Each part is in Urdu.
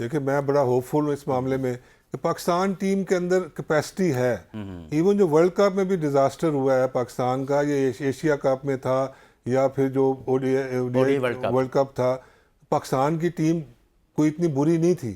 دیکھیں میں بڑا ہوپ فل ہوں اس معاملے میں کہ پاکستان ٹیم کے اندر کیپیسٹی ہے. ایون جو ورلڈ کپ میں بھی ڈیزاسٹر ہوا ہے پاکستان کا، یہ ایشیا کپ میں تھا یا پھر جو ورلڈ کپ تھا، پاکستان کی ٹیم کوئی اتنی بری نہیں تھی.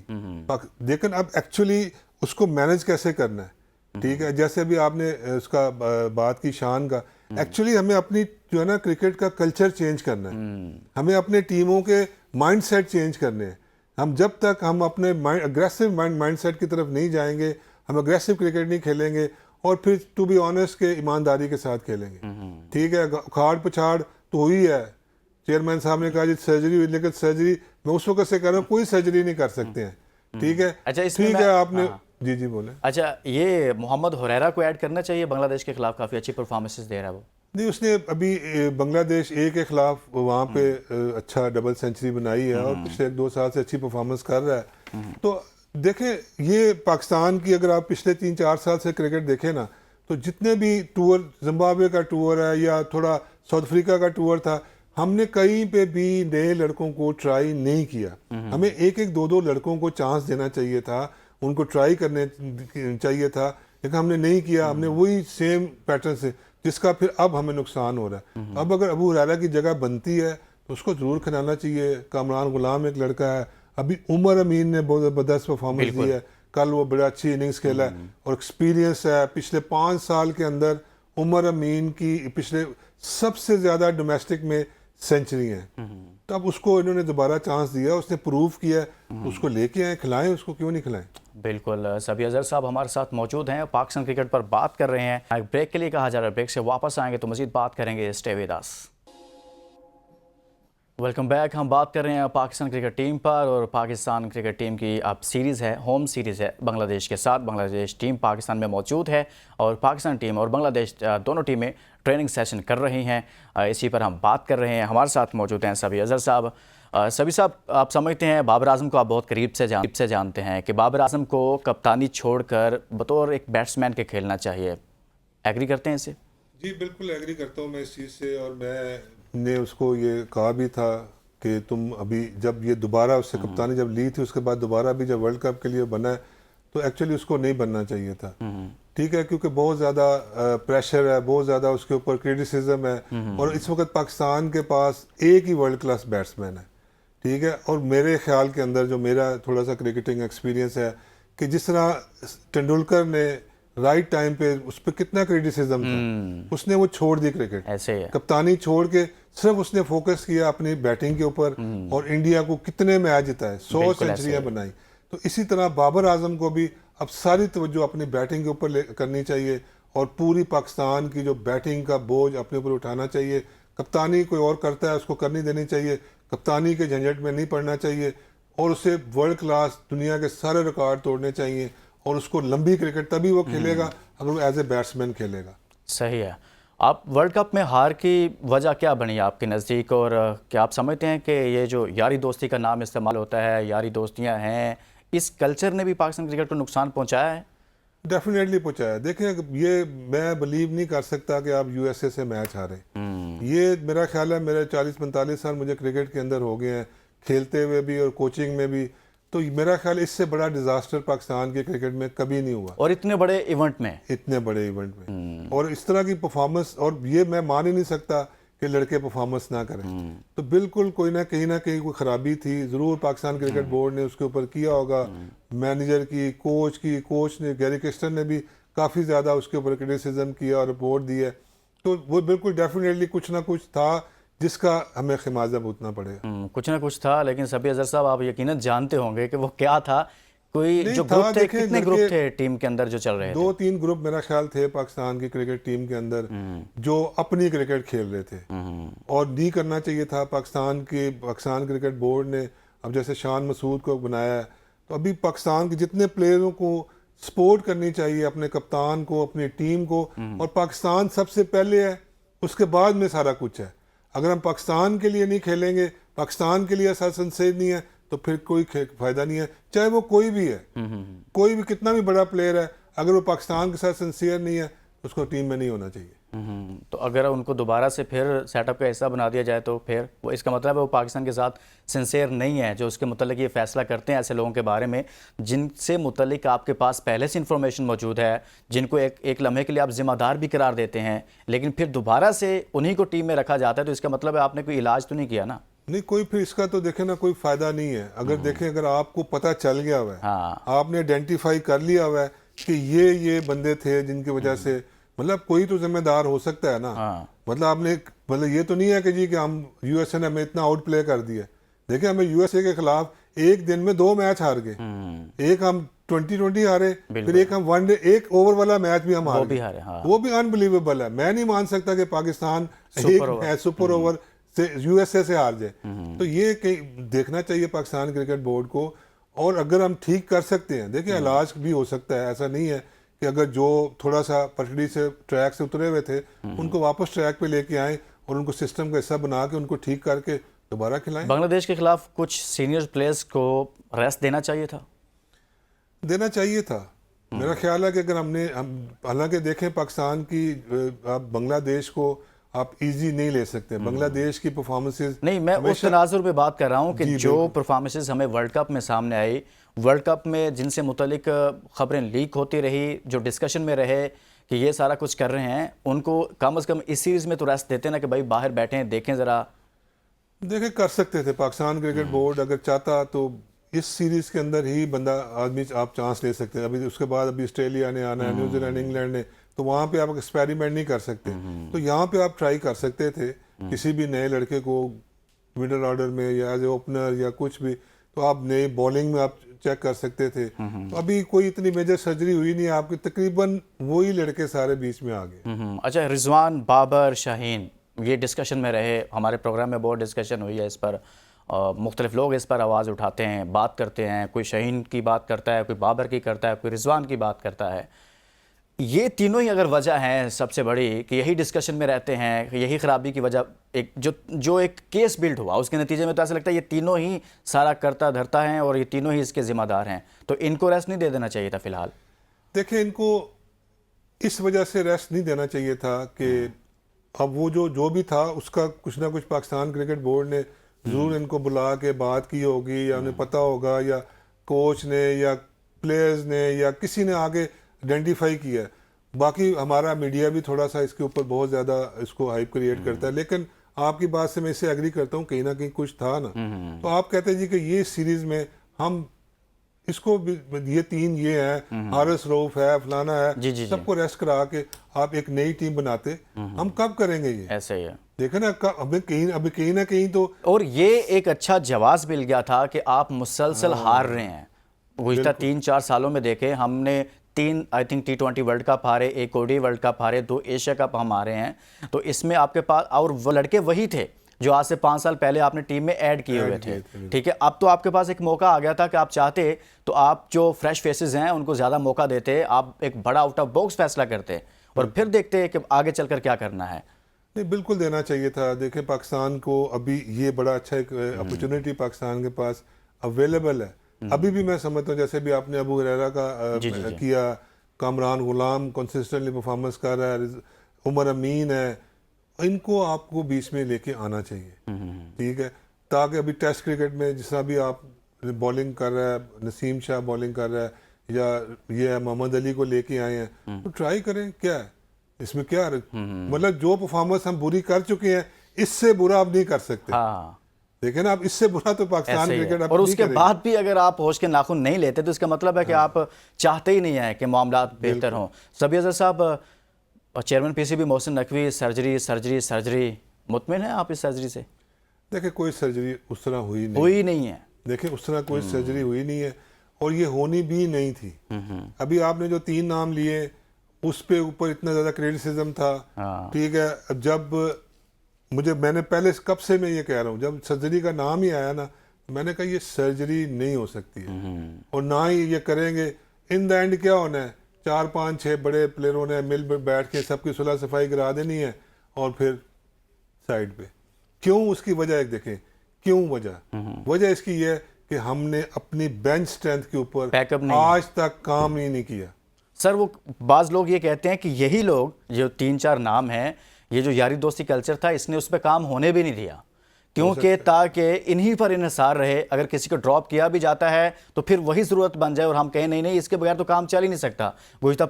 لیکن اب ایکچولی اس کو مینج کیسے کرنا ہے، ٹھیک ہے. جیسے ابھی آپ نے اس کا بات کی شان کا، ایکچولی ہمیں اپنی جو ہے نا کرکٹ کا کلچر چینج کرنا ہے. ہمیں اپنے ٹیموں کے مائنڈ سیٹ چینج کرنے ہیں. ہم جب تک ہم اپنے اگریسو مائنڈ سیٹ کی طرف نہیں جائیں گے، ہم اگریسو کرکٹ نہیں کھیلیں گے، اور پھر ٹو بی آنیسٹ کے ایمانداری کے ساتھ کھیلیں گے. ٹھیک ہے، اکھاڑ پچھاڑ تو ہوئی ہے. چیئرمین صاحب نے کہا جی سرجری ہوئی، لیکن سرجری میں اس وقت سے کہہ رہا ہوں کوئی سرجری نہیں کر سکتے ہیں. ٹھیک ہے، ٹھیک ہے. آپ نے جی بولیں. اچھا، یہ محمد ہریرہ کو ایڈ کرنا چاہیے، بنگلہ دیش کے خلاف کافی اچھی پرفارمنسز دے رہا ہے وہ. نہیں، اس نے ابھی بنگلہ دیش اے کے خلاف وہاں پہ اچھا ڈبل سینچری بنائی ہے، اور پچھلے 1-2 سال سے اچھی پرفارمنس کر رہا ہے. تو دیکھیں یہ پاکستان کی، اگر آپ پچھلے 3-4 سال سے کرکٹ دیکھیں نا، تو جتنے بھی ٹور، زمبابوے کا ٹور ہے یا تھوڑا ساؤتھ افریقہ کا ٹور تھا، ہم نے کہیں پہ بھی نئے لڑکوں کو ٹرائی نہیں کیا. ہمیں 1-2 لڑکوں کو چانس دینا چاہیے تھا، ان کو ٹرائی کرنے چاہیے تھا، لیکن ہم نے نہیں کیا. ہم نے وہی سیم پیٹرن سے، جس کا پھر اب ہمیں نقصان ہو رہا ہے. اب اگر ابو ہریرہ کی جگہ بنتی ہے تو اس کو ضرور کھلانا چاہیے. کامران غلام ایک لڑکا ہے، ابھی عمر امین نے بہت زبردست پرفارمنس دی ہے، کل وہ بڑا اچھی اننگز کھیلا ہے اور ایکسپیرینس ہے. پچھلے 5 سال کے اندر عمر امین کی پچھلے سب سے زیادہ ڈومیسٹک میں سینچری ہیں. تو اب اس کو انہوں نے دوبارہ چانس دیا، اس نے پروف کیا ہے، اس کو لے کے آئیں، کھلائیں اس کو، کیوں نہیں کھلائیں. بالکل. سبی اظہر صاحب ہمارے ساتھ موجود ہیں، پاکستان کرکٹ پر بات کر رہے ہیں. ایک بریک کے لیے کہا جا رہا ہے، بریک سے واپس آئیں گے تو مزید بات کریں گے. Stay with us. Welcome back. ہم بات کر رہے ہیں پاکستان کرکٹ ٹیم پر، اور پاکستان کرکٹ ٹیم کی اب سیریز ہے، ہوم سیریز ہے بنگلہ دیش کے ساتھ. بنگلہ دیش ٹیم پاکستان میں موجود ہے، اور پاکستان ٹیم اور بنگلہ دیش دونوں ٹیمیں ٹریننگ سیشن کر رہی ہیں. اسی پر ہم بات کر رہے ہیں. ہمارے ساتھ موجود ہیں سبی اظہر صاحب. سبی صاحب، آپ سمجھتے ہیں، بابر اعظم کو آپ بہت قریب سے جانتے ہیں، کہ بابر اعظم کو کپتانی چھوڑ کر بطور ایک بیٹسمین کے کھیلنا چاہیے. ایگری کرتے ہیں اسے؟ جی بالکل ایگری کرتا ہوں میں اس چیز سے. اور میں نے اس کو یہ کہا بھی تھا کہ تم ابھی جب یہ دوبارہ اس سے کپتانی جب لی تھی، اس کے بعد دوبارہ بھی جب ورلڈ کپ کے لیے بنا ہے، تو ایکچولی اس کو نہیں بننا چاہیے تھا. ٹھیک ہے، کیونکہ بہت زیادہ پریشر ہے، بہت زیادہ اس کے اوپر کرٹیسزم ہے، اور اس وقت پاکستان کے پاس ایک ہی ورلڈ کلاس بیٹسمین ہے. ٹھیک ہے، اور میرے خیال کے اندر جو میرا تھوڑا سا کرکٹنگ ایکسپیرینس ہے، کہ جس طرح ٹنڈولکر نے رائٹ ٹائم پہ اس پہ کتنا کرٹیسزم تھا، اس نے وہ چھوڑ دی کرکٹ، ایسے ہے. کپتانی چھوڑ کے صرف اس نے فوکس کیا اپنی بیٹنگ کے اوپر، اور انڈیا کو کتنے میچ جتائے، 100 سینچریاں بنائی. تو اسی طرح بابر اعظم کو بھی اب ساری توجہ اپنی بیٹنگ کے اوپر کرنی چاہیے، اور پوری پاکستان کی جو بیٹنگ کا بوجھ اپنے اوپر اٹھانا چاہیے. کپتانی کوئی اور کرتا ہے، اس کو کرنی دینی چاہیے، کپتانی کے جھنجٹ میں نہیں پڑنا چاہیے، اور اسے ورلڈ کلاس دنیا کے سارے ریکارڈ توڑنے چاہیے. اور اس کو لمبی کرکٹ تبھی وہ کھیلے گا اگر وہ ایز اے بیٹسمین کھیلے گا. صحیح ہے. آپ ورلڈ کپ میں ہار کی وجہ کیا بنی آپ کے نزدیک، اور کیا آپ سمجھتے ہیں کہ یہ جو یاری دوستی کا نام استعمال ہوتا ہے، یاری دوستیاں ہیں، اس کلچر نے بھی پاکستان کرکٹ کو نقصان پہنچایا ہے؟ ڈیفینیٹلی پہنچایا. دیکھیں یہ میں بلیو نہیں کر سکتا کہ آپ یو ایس اے سے میچ ہاریں. یہ میرا خیال ہے، میرے 40-45 سال مجھے کرکٹ کے اندر ہو گئے ہیں، کھیلتے ہوئے بھی اور کوچنگ میں بھی. تو میرا خیال اس سے بڑا ڈیزاسٹر پاکستان کے کرکٹ میں کبھی نہیں ہوا، اور اتنے بڑے ایونٹ میں، اور اس طرح کی پرفارمنس. اور یہ میں مان ہی نہیں سکتا کہ لڑکے پرفارمنس نہ کریں. تو بالکل کوئی نہ کہیں کوئی خرابی تھی ضرور، پاکستان کرکٹ بورڈ نے اس کے اوپر کیا ہوگا، مینیجر کی، کوچ نے، گیری کرسٹن نے بھی کافی زیادہ اس کے اوپر کرٹیسزم کیا اور رپورٹ دی ہے. تو وہ بالکل ڈیفینیٹلی کچھ نہ کچھ تھا جس کا ہمیں خمیازہ بھگتنا پڑے گا. کچھ نہ کچھ تھا. لیکن سبی اظہر صاحب، آپ یقیناً جانتے ہوں گے کہ وہ کیا تھا. کوئی جو گروپ تھے، کتنے گروپ تھے ٹیم کے اندر جو چل رہے تھے؟ 2-3 گروپ میرا خیال تھے پاکستان کی کرکٹ ٹیم کے اندر، جو اپنی کرکٹ کھیل رہے تھے، اور نہیں کرنا چاہیے تھا. پاکستان کرکٹ بورڈ نے اب جیسے شان مسعود کو بنایا ہے، تو ابھی پاکستان کے جتنے پلیئروں کو سپورٹ کرنی چاہیے، اپنے کپتان کو، اپنی ٹیم کو. اور پاکستان سب سے پہلے ہے، اس کے بعد میں سارا کچھ ہے. اگر ہم پاکستان کے لیے نہیں کھیلیں گے، پاکستان کے لیے ایسا سنسیج نہیں ہے، تو پھر کوئی فائدہ نہیں ہے. چاہے وہ کوئی بھی ہے، کوئی بھی کتنا بھی بڑا پلیئر ہے، اگر وہ پاکستان کے ساتھ سنسیئر نہیں ہے، اس کو ٹیم میں نہیں ہونا چاہیے. تو اگر ان کو دوبارہ سے پھر سیٹ اپ کا حصہ بنا دیا جائے تو پھر وہ اس کا مطلب ہے وہ پاکستان کے ساتھ سنسیئر نہیں ہے جو اس کے متعلق یہ فیصلہ کرتے ہیں ایسے لوگوں کے بارے میں جن سے متعلق آپ کے پاس پہلے سے انفارمیشن موجود ہے، جن کو ایک لمحے کے لیے آپ ذمہ دار بھی قرار دیتے ہیں، لیکن پھر دوبارہ سے انہی کو ٹیم میں رکھا جاتا ہے، تو اس کا مطلب ہے آپ نے کوئی علاج تو نہیں کیا نا؟ نہیں، کوئی پھر اس کا تو دیکھیں نا کوئی فائدہ نہیں ہے. اگر دیکھیں اگر آپ کو پتہ چل گیا ہوا ہے، آپ نے آئیڈینٹیفائی کر لیا ہوا ہے کہ یہ بندے تھے جن کی وجہ سے، مطلب کوئی تو ذمہ دار ہو سکتا ہے نا. مطلب آپ نے مطلب یہ تو نہیں ہے کہ جی کہ ہم یو ایس اے نے ہمیں اتنا آؤٹ پلے کر دیا. دیکھیں ہمیں یو ایس اے کے خلاف ایک دن میں 2 میچ ہار گئے، ایک ہم 2020 ہارے، پھر ایک ہم ون ڈے ایک اوور والا میچ بھی ہم ہار گئے. وہ بھی انبلیویبل ہے. میں نہیں مان سکتا کہ پاکستان ایک سپر اوور سے یو ایس اے سے ہار جائے. تو یہ دیکھنا چاہیے پاکستان کرکٹ بورڈ کو. اور اگر ہم ٹھیک کر سکتے ہیں، دیکھیں علاج بھی ہو سکتا ہے. ایسا نہیں ہے کہ اگر جو تھوڑا سا پٹڑی سے ٹریک سے اترے ہوئے تھے ان کو واپس ٹریک پہ لے کے آئیں اور ان کو سسٹم کا حصہ بنا کے ان کو ٹھیک کر کے دوبارہ کھلائیں. بنگلہ دیش کے خلاف کچھ سینئر پلیئرز کو ریسٹ دینا چاہیے تھا. میرا خیال ہے کہ اگر ہم نے حالانکہ دیکھیں پاکستان کی آپ بنگلہ دیش کو آپ ایزی نہیں لے سکتے. بنگلہ دیش کی پرفارمنسز نہیں، میں اس تناظر پہ بات کر رہا ہوں کہ جو پرفارمنسز ہمیں ورلڈ کپ میں سامنے آئی، ورلڈ کپ میں جن سے متعلق خبریں لیک ہوتی رہی، جو ڈسکشن میں رہے کہ یہ سارا کچھ کر رہے ہیں، ان کو کم از کم اس سیریز میں تو ریسٹ دیتے نا کہ بھائی باہر بیٹھیں دیکھیں ذرا. دیکھیں کر سکتے تھے پاکستان کرکٹ بورڈ اگر چاہتا تو اس سیریز کے اندر ہی بندہ آدمی آپ چانس لے سکتے ہیں. ابھی اس کے بعد ابھی آسٹریلیا نے آنا ہے، نیوزی لینڈ، انگلینڈ نے، تو وہاں پہ آپ ایکسپیریمنٹ نہیں کر سکتے. تو یہاں پہ آپ ٹرائی کر سکتے تھے کسی بھی نئے لڑکے کو مڈل آرڈر میں یا ایز اے اوپنر یا کچھ بھی. تو آپ نئے بولنگ میں آپ چیک کر سکتے تھے. تو ابھی کوئی اتنی میجر سرجری ہوئی نہیں، آپ کے تقریباً وہی لڑکے سارے بیچ میں آ گئے. اچھا، رضوان، بابر، شاہین یہ ڈسکشن میں رہے، ہمارے پروگرام میں بہت ڈسکشن ہوئی ہے اس پر، مختلف لوگ اس پر آواز اٹھاتے ہیں، بات کرتے ہیں. کوئی شاہین کی بات کرتا ہے، کوئی بابر کی کرتا ہے، کوئی رضوان کی بات کرتا ہے. یہ تینوں ہی اگر وجہ ہیں سب سے بڑی کہ یہی ڈسکشن میں رہتے ہیں، یہی خرابی کی وجہ ایک جو ایک کیس بلڈ ہوا اس کے نتیجے میں تو ایسا لگتا ہے یہ تینوں ہی سارا کرتا دھرتا ہیں اور یہ تینوں ہی اس کے ذمہ دار ہیں. تو ان کو ریسٹ نہیں دے دینا چاہیے تھا فی الحال؟ دیکھیں ان کو اس وجہ سے ریسٹ نہیں دینا چاہیے تھا کہ اب وہ جو بھی تھا اس کا کچھ نہ کچھ پاکستان کرکٹ بورڈ نے ضرور ان کو بلا کے بات کی ہوگی، یا انہیں پتہ ہوگا، یا کوچ نے یا پلیئرز نے یا کسی نے آگے آئیڈینٹیفائی کیا ہے. باقی ہمارا میڈیا بھی تھوڑا سا اس کے اوپر بہت زیادہ اس کو ہائپ کریٹ کرتا ہے. لیکن آپ کی بات سے میں اس سے ایگری کرتا ہوں، کہیں نہ کہیں کچھ تھا نا. تو آپ کہتے ہیں جی کہ یہ سیریز میں ہم اس کو یہ 3 یہ ہیں، حارث رؤف ہے، فلانا ہے، سب کو ریسٹ کرا کے آپ ایک نئی ٹیم بناتے. ہم کب کریں گے یہ؟ ایسے ہی ہے. دیکھیں نا ابھی کہیں نہ کہیں تو. اور یہ ایک اچھا جواز مل گیا تھا کہ آپ مسلسل ہار رہے ہیں. گزشتہ 3-4 سالوں میں دیکھیں ہم نے 3 I think T20 world cup ہارے، 1 ODI ورلڈ کپ ہارے، 2 ایشیا کپ ہم ہارے ہیں. تو اس میں آپ کے پاس اور وہ لڑکے وہی تھے جو آج سے 5 سال پہلے آپ نے ٹیم میں ایڈ کیے ہوئے تھے. ٹھیک ہے، اب تو آپ کے پاس ایک موقع آ گیا تھا کہ آپ چاہتے تو آپ جو فریش فیسز ہیں ان کو زیادہ موقع دیتے، آپ ایک بڑا آؤٹ آف باکس فیصلہ کرتے اور پھر دیکھتے کہ آگے چل کر کیا کرنا ہے. نہیں، بالکل دینا چاہیے تھا. دیکھیں پاکستان کو ابھی یہ بڑا اچھا ایک اپرچونٹی پاکستان کے پاس اویلیبل ہے. ابھی بھی میں سمجھتا ہوں جیسے بھی آپ نے ابو ہریرہ کا کیا، کامران غلام کنسسٹنٹلی پرفارمنس کر رہا ہے، عمر امین ہے، ان کو آپ کو بیچ میں لے کے آنا چاہیے. ٹھیک ہے، تاکہ ابھی ٹیسٹ کرکٹ میں جس طرح بھی آپ بولنگ کر رہا ہے، نسیم شاہ بولنگ کر رہا ہے، یا یہ محمد علی کو لے کے آئے ہیں، تو ٹرائی کریں. کیا ہے اس میں، کیا مطلب جو پرفارمنس ہم بری کر چکے ہیں اس سے برا اب نہیں کر سکتے. دیکھیں نا اب اس سے برا تو پاکستان کرکٹ اب. اور اس کے بعد بھی اگر آپ ہوش کے ناخن نہیں لیتے تو اس کا مطلب ہے کہ آپ چاہتے ہی نہیں ہیں کہ معاملات بہتر ہوں. سبی اظہر صاحب، chairman PCB Mohsin Naqvi, surgery مطمئن ہیں آپ اس سرجری سے؟ دیکھیں کوئی سرجری اس طرح ہوئی نہیں ہے. دیکھیں اس طرح کوئی سرجری ہوئی نہیں ہے اور یہ ہونی بھی نہیں تھی. ابھی آپ نے جو 3 نام لیے اس پہ اوپر اتنا زیادہ کریٹیسزم تھا. ٹھیک ہے، جب میں نے پہلے کب سے میں یہ کہہ رہا ہوں، جب سرجری کا نام ہی آیا نا میں نے کہا یہ سرجری نہیں ہو سکتی ہے اور نہ ہی یہ کریں گے. ان دا اینڈ کیا ہونا ہے، 4-5-6 بڑے پلیئروں نے مل بیٹھ کے سب کی صلح صفائی کرا دینی ہے اور پھر سائڈ پہ. کیوں؟ اس کی وجہ ایک دیکھیں کیوں وجہ اس کی یہ ہے کہ ہم نے اپنی بینچ سٹرینتھ کے اوپر آج تک کام نہیں کیا. سر وہ بعض لوگ یہ کہتے ہیں کہ یہی لوگ جو 3-4 نام ہیں، یہ جو یاری دوستی کلچر تھا اس نے اس پہ کام ہونے بھی نہیں دیا، کیونکہ تاکہ انہی پر انحصار رہے، اگر کسی کو ڈراپ کیا بھی جاتا ہے تو پھر وہی ضرورت بن جائے اور ہم کہیں نہیں اس کے بغیر تو کام چل ہی نہیں سکتا۔ گزشتہ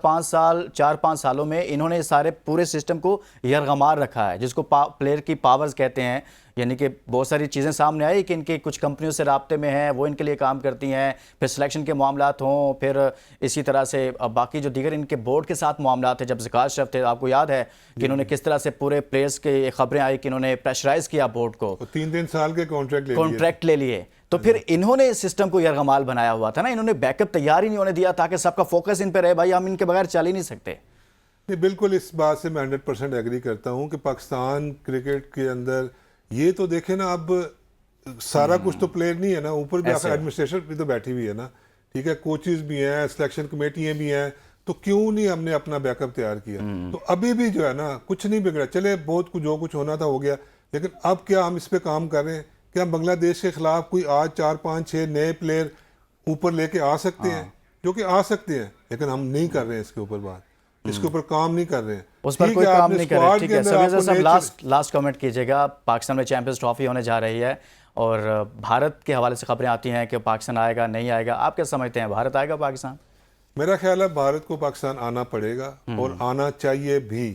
4-5 سالوں میں انہوں نے سارے پورے سسٹم کو یرغمال رکھا ہے، جس کو پلیئر کی پاورز کہتے ہیں، یعنی کہ بہت ساری چیزیں سامنے آئی کہ ان کے کچھ کمپنیوں سے رابطے میں ہیں، وہ ان کے لیے کام کرتی ہیں، پھر سلیکشن کے معاملات ہوں، پھر اسی طرح سے باقی جو دیگر ان کے بورڈ کے ساتھ معاملات ہیں۔ جب زکوٰۃ شریف تھے آپ کو یاد ہے کہ انہوں نے کس طرح سے پورے پلیئرز کے خبریں آئی کہ انہوں نے پریشرائز کیا بورڈ کو، 3 سال کے کانٹریکٹ لے لیے، تو پھر انہوں نے سسٹم کو یرغمال بنایا ہوا تھا نا، انہوں نے بیک اپ تیار ہی نہیں ہونے دیا تاکہ سب کا فوکس ان پہ رہے، بھائی ہم ان کے بغیر چل ہی نہیں سکتے۔ نہیں، بالکل اس بات سے میں 100% ایگری کرتا ہوں کہ پاکستان کرکٹ کے اندر یہ تو دیکھیں نا، اب سارا کچھ تو پلیئر نہیں ہے نا، اوپر بھی آخر ایڈمنسٹریشن بھی تو بیٹھی ہوئی ہے نا، ٹھیک ہے، کوچز بھی ہیں، سلیکشن کمیٹیاں بھی ہیں، تو کیوں نہیں ہم نے اپنا بیک اپ تیار کیا؟ تو ابھی بھی جو ہے نا کچھ نہیں بگڑا، چلے بہت کچھ جو کچھ ہونا تھا ہو گیا، لیکن اب کیا ہم اس پہ کام کر رہے ہیں؟ کیا بنگلہ دیش کے خلاف کوئی آج 4-5-6 نئے پلیئر اوپر لے کے آ سکتے ہیں؟ جو کہ آ سکتے ہیں، لیکن ہم نہیں کر رہے ہیں اس کے اوپر بات، اس کے اوپر کام نہیں کر رہے ہیں، اس پر کوئی کام نہیں کر رہے۔ ٹھیک ہے سرویزر صاحب، لاسٹ کمنٹ کیجئے گا، پاکستان میں چیمپئنز ٹرافی ہونے جا رہی ہے اور بھارت کے حوالے سے خبریں آتی ہیں کہ پاکستان آئے گا نہیں آئے گا، آپ کیا سمجھتے ہیں، بھارت آئے گا پاکستان؟ میرا خیال ہے بھارت کو پاکستان آنا پڑے گا اور آنا چاہیے بھی۔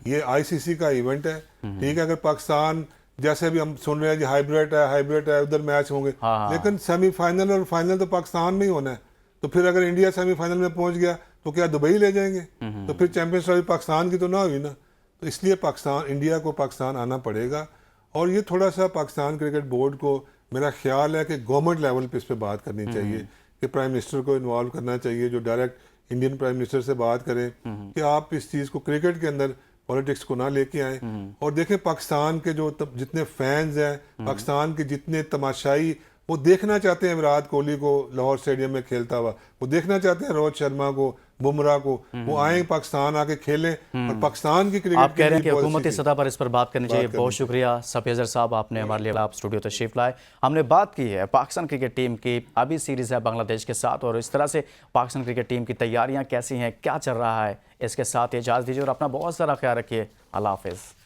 یہ آئی سی سی کا ایونٹ ہے، ٹھیک ہے، اگر پاکستان جیسے ابھی ہم سن رہے ہیں جی ہائیبریڈ ہے ادھر میچ ہوں گے، لیکن سیمی فائنل اور فائنل تو پاکستان میں ہی ہونا ہے، تو پھر اگر انڈیا سیمی فائنل میں پہنچ گیا تو کیا دبئی لے جائیں گے؟ تو پھر چیمپئنز ٹرافی پاکستان کی تو نہ ہوئی نا، تو اس لیے انڈیا کو پاکستان آنا پڑے گا۔ اور یہ تھوڑا سا پاکستان کرکٹ بورڈ کو میرا خیال ہے کہ گورنمنٹ لیول پہ اس پہ بات کرنی چاہیے، کہ پرائم منسٹر کو انوالو کرنا چاہیے، جو ڈائریکٹ انڈین پرائم منسٹر سے بات کریں کہ آپ اس چیز کو کرکٹ کے اندر پولیٹکس کو نہ لے کے آئیں۔ اور دیکھیں پاکستان کے جو جتنے فینز ہیں، پاکستان کے جتنے تماشائی، وہ دیکھنا چاہتے ہیں وراٹ کوہلی کو لاہور اسٹیڈیم میں کھیلتا ہوا، وہ دیکھنا چاہتے ہیں روہت شرما کو، بمراہ کو، وہ آئیں پاکستان آ کے کھیلیں اور پاکستان کی کرکٹ۔ آپ کہہ رہے ہیں کہ حکومتی سطح پر اس پر بات کرنی چاہیے۔ بہت شکریہ سفیزر صاحب، آپ نے ہمارے لیے آپ اسٹوڈیو تشریف لائے۔ ہم نے بات کی ہے پاکستان کرکٹ ٹیم کی، ابھی سیریز ہے بنگلہ دیش کے ساتھ، اور اس طرح سے پاکستان کرکٹ ٹیم کی تیاریاں کیسی ہیں، کیا چل رہا ہے، اس کے ساتھ اجازت دیجیے اور اپنا بہت سارا خیال رکھیے۔ اللہ حافظ۔